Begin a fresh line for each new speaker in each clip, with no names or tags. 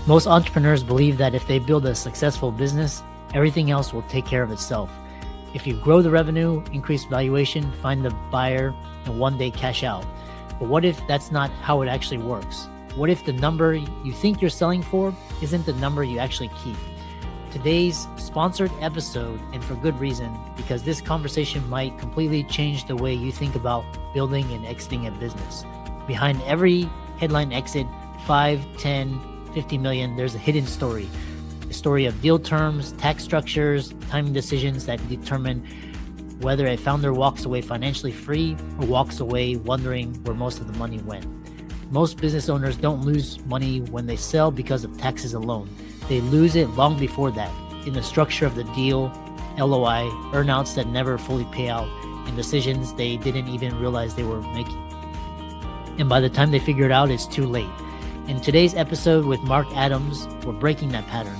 Most entrepreneurs believe that if they build a successful business, everything else will take care of itself. If you grow the revenue, increase valuation, find the buyer, and one day cash out. But what if that's not how it actually works? What if the number you think you're selling for isn't the number you actually keep? Today's sponsored episode, and for good reason, because this conversation might completely change the way you think about building and exiting a business. Behind every headline exit, 5, 10, 50 million, there's a hidden story. A story of deal terms, tax structures, timing decisions that determine whether a founder walks away financially free or walks away wondering where most of the money went. Most business owners don't lose money when they sell because of taxes alone. They lose it long before that, in the structure of the deal, LOI, earnouts that never fully pay out, and decisions they didn't even realize they were making. And by the time they figure it out, it's too late. In today's episode with Marc Adams, we're breaking that pattern.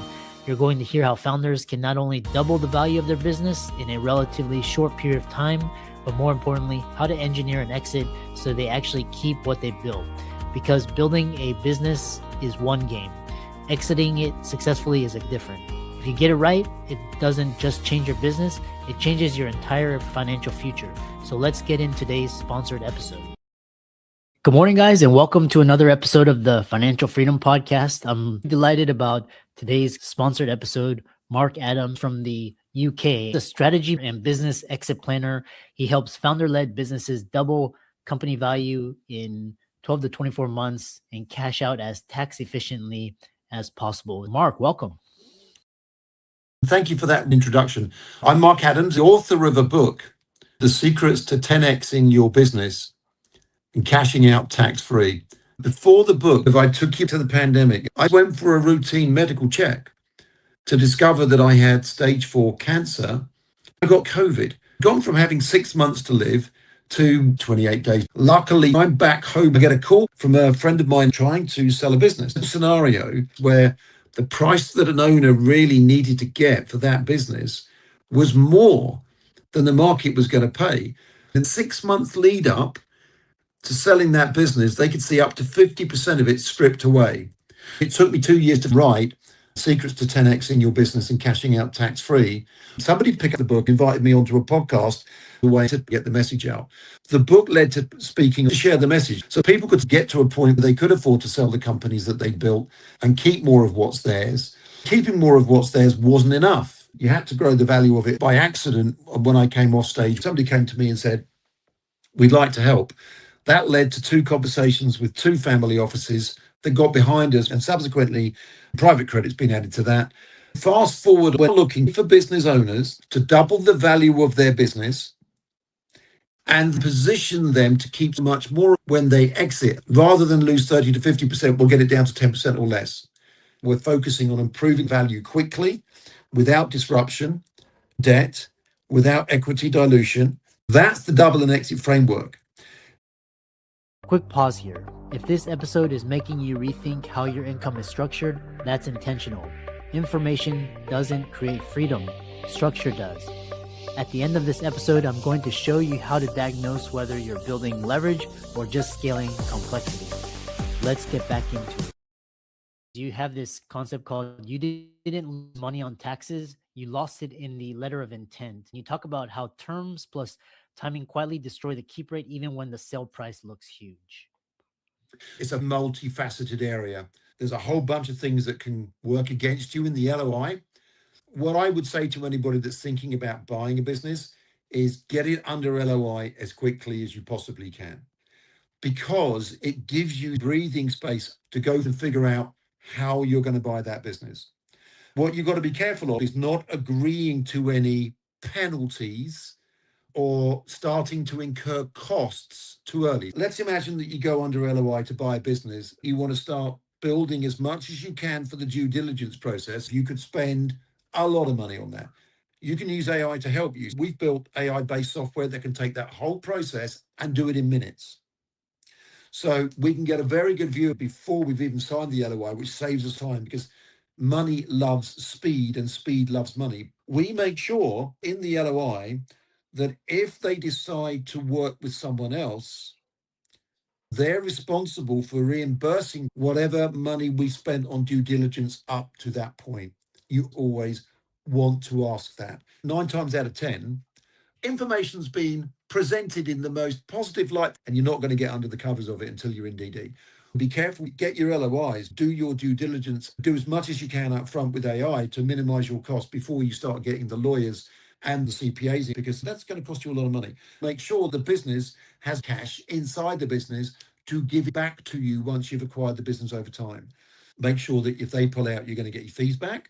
You're going to hear how founders can not only double the value of their business in a relatively short period of time, but more importantly, how to engineer an exit so they actually keep what they build. Because building a business is one game. Exiting it successfully is a different. If you get it right, it doesn't just change your business, it changes your entire financial future. So let's get in today's sponsored episode. Good morning, guys, and welcome to another episode of the Financial Freedom Podcast. I'm delighted about today's sponsored episode. Marc Adams from the UK, a strategy and business exit planner. He helps founder-led businesses double company value in 12 to 24 months and cash out as tax efficiently as possible. Marc, welcome.
Thank you for that introduction. I'm Marc Adams, the author of a book, The Secrets to 10x in Your Business and Cashing Out Tax-Free. Before the book, if I took you to the pandemic, I went for a routine medical check to discover that I had stage 4 cancer. I got COVID, gone from having 6 months to live to 28 days. Luckily, I'm back home. I get a call from a friend of mine trying to sell a business. A scenario where the price that an owner really needed to get for that business was more than the market was going to pay. In 6 months lead up to selling that business, they could see up to 50% of it stripped away. It took me 2 years to write Secrets to 10x in Your Business and Cashing Out Tax-Free. Somebody picked up the book, invited me onto a podcast, a way to get the message out. The book led to speaking to share the message so people could get to a point where they could afford to sell the companies that they'd built and keep more of what's theirs. Keeping more of what's theirs wasn't enough. You had to grow the value of it. By accident, when I came off stage, somebody came to me and said, "We'd like to help." That led to 2 conversations with 2 family offices that got behind us, and subsequently private credit's been added to that. Fast forward, we're looking for business owners to double the value of their business and position them to keep much more when they exit. Rather than lose 30 to 50%, we'll get it down to 10% or less. We're focusing on improving value quickly, without disruption, debt, without equity dilution. That's the double and exit framework.
Quick pause here. If this episode is making you rethink how your income is structured, that's intentional. Information doesn't create freedom, structure does. At the end of this episode, I'm going to show you how to diagnose whether you're building leverage or just scaling complexity. Let's get back into it. You have this concept called you didn't lose money on taxes, you lost it in the letter of intent. You talk about how terms plus timing quietly destroy the keep rate even when the sale price looks huge.
It's a multifaceted area. There's a whole bunch of things that can work against you in the LOI. What I would say to anybody that's thinking about buying a business is get it under LOI as quickly as you possibly can, because it gives you breathing space to go and figure out how you're going to buy that business. What you've got to be careful of is not agreeing to any penalties or starting to incur costs too early. Let's imagine that you go under LOI to buy a business. You want to start building as much as you can for the due diligence process. You could spend a lot of money on that. You can use AI to help you. We've built AI-based software that can take that whole process and do it in minutes. So we can get a very good view before we've even signed the LOI, which saves us time, because money loves speed and speed loves money. We make sure in the LOI that if they decide to work with someone else, They're responsible for reimbursing whatever money we spent on due diligence up to that point. You always want to ask that. 9 times out of 10, information's been presented in the most positive light, and you're not going to get under the covers of it until you're in DD. Be careful, get your LOIs, do your due diligence, do as much as you can up front with AI to minimize your costs before you start getting the lawyers and the CPAs in, because that's going to cost you a lot of money. Make sure the business has cash inside the business to give it back to you once you've acquired the business over time. Make sure that if they pull out, you're going to get your fees back,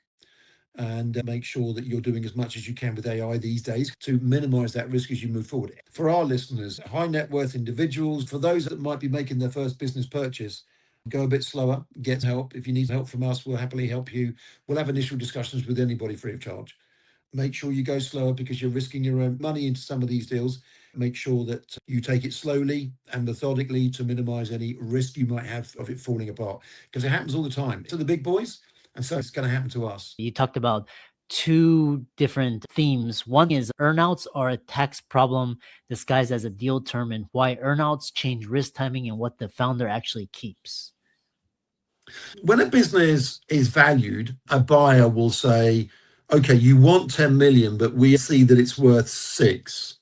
and make sure that you're doing as much as you can with AI these days to minimize that risk as you move forward. For our listeners, high net worth individuals, for those that might be making their first business purchase, go a bit slower, get help. If you need help from us, we'll happily help you. We'll have initial discussions with anybody free of charge. Make sure you go slower because you're risking your own money into some of these deals. Make sure that you take it slowly and methodically to minimize any risk you might have of it falling apart, because it happens all the time to the big boys. And so it's going to happen to us.
You talked about two different themes. One is earnouts are a tax problem disguised as a deal term, and why earnouts change risk timing and what the founder actually keeps.
When a business is valued, a buyer will say, okay, you want 10 million, but we see that it's worth 6.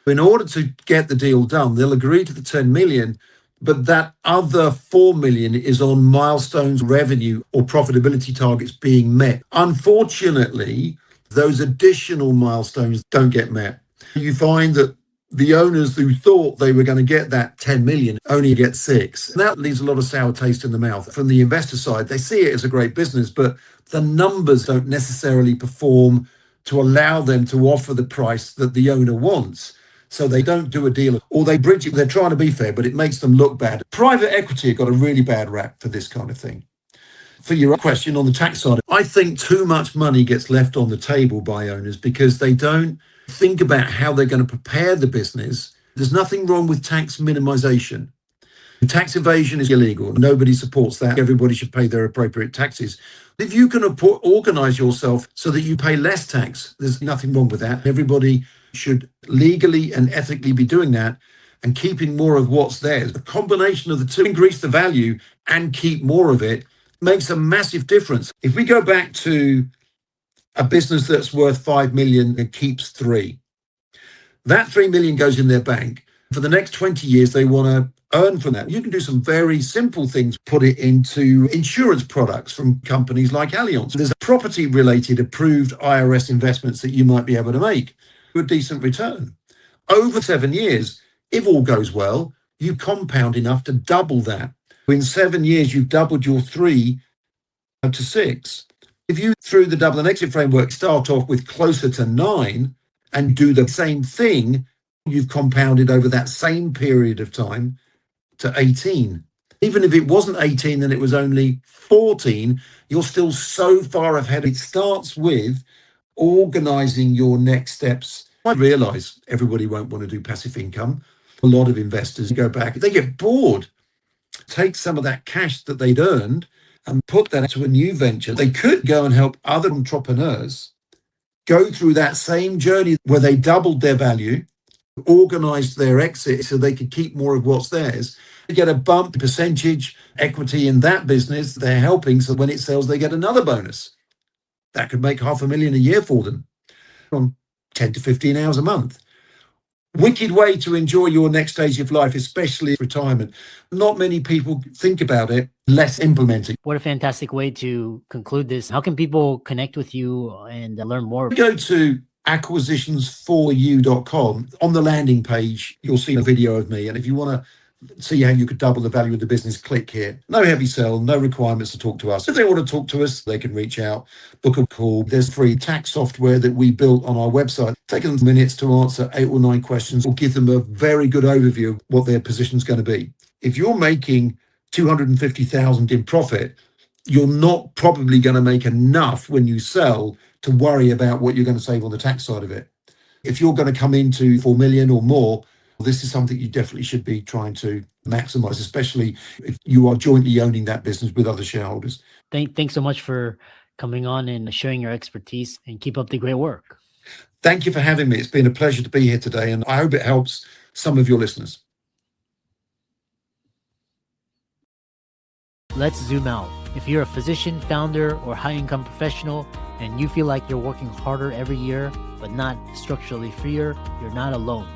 In order to get the deal done, they'll agree to the 10 million, but that other 4 million is on milestones, revenue, or profitability targets being met. Unfortunately, those additional milestones don't get met. You find that the owners who thought they were going to get that 10 million only get 6. And that leaves a lot of sour taste in the mouth. From the investor side, they see it as a great business, but the numbers don't necessarily perform to allow them to offer the price that the owner wants. So they don't do a deal, or they bridge it. They're trying to be fair, but it makes them look bad. Private equity got a really bad rap for this kind of thing. For your question on the tax side, I think too much money gets left on the table by owners because they don't think about how they're going to prepare the business. There's nothing wrong with tax minimization. Tax evasion is illegal. Nobody supports that. Everybody should pay their appropriate taxes. If you can organize yourself so that you pay less tax, there's nothing wrong with that. Everybody should legally and ethically be doing that and keeping more of what's theirs. The combination of the two, increase the value and keep more of it, makes a massive difference. If we go back to a business that's worth 5 million and keeps 3, that 3 million goes in their bank. For the next 20 years, they want to earn from that. You can do some very simple things, put it into insurance products from companies like Allianz. There's property related approved IRS investments that you might be able to make a decent return. Over 7 years, if all goes well, you compound enough to double that. In 7 years, you've doubled your 3 to 6. If you, through the double and exit framework, start off with closer to 9 and do the same thing, you've compounded over that same period of time to 18. Even if it wasn't 18 and it was only 14, you're still so far ahead. It starts with organizing your next steps. I realize everybody won't want to do passive income. A lot of investors go back, they get bored. Take some of that cash that they'd earned and put that into a new venture. They could go and help other entrepreneurs go through that same journey where they doubled their value, organized their exit so they could keep more of what's theirs. They get a bump percentage equity in that business they're helping, so when it sells, they get another bonus. That could make $500,000 a year for them on 10 to 15 hours a month. Wicked way to enjoy your next stage of life, especially retirement. Not many people think about it, less implementing.
What a fantastic way to conclude this. How can people connect with you and learn more?
Go to acquisitionsforyou.com. On the landing page, you'll see a video of me. And if you want to see how you could double the value of the business, click here. No heavy sell, no requirements to talk to us. If they want to talk to us, they can reach out, book a call. There's free tax software that we built on our website. Take them minutes to answer 8 or 9 questions or give them a very good overview of what their position is going to be. If you're making 250,000 in profit, you're not probably going to make enough when you sell to worry about what you're going to save on the tax side of it. If you're going to come into 4 million or more, this is something you definitely should be trying to maximize, especially if you are jointly owning that business with other shareholders.
Thanks so much for coming on and sharing your expertise, and keep up the great work.
Thank you for having me. It's been a pleasure to be here today, and I hope it helps some of your listeners.
Let's zoom out. If you're a physician, founder, or high-income professional, and you feel like you're working harder every year, but not structurally freer, you're not alone.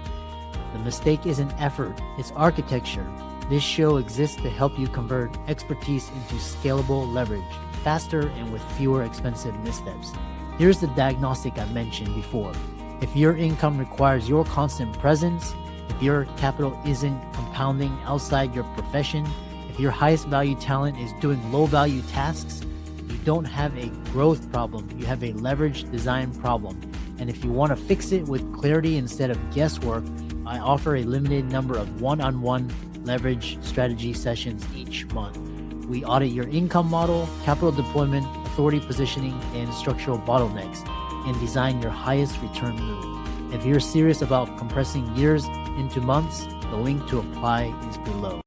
The mistake isn't effort, it's architecture. This show exists to help you convert expertise into scalable leverage, faster and with fewer expensive missteps. Here's the diagnostic I mentioned before. If your income requires your constant presence, if your capital isn't compounding outside your profession, if your highest value talent is doing low value tasks, you don't have a growth problem, you have a leverage design problem. And if you want to fix it with clarity instead of guesswork, I offer a limited number of one-on-one leverage strategy sessions each month. We audit your income model, capital deployment, authority positioning, and structural bottlenecks, and design your highest return move. If you're serious about compressing years into months, the link to apply is below.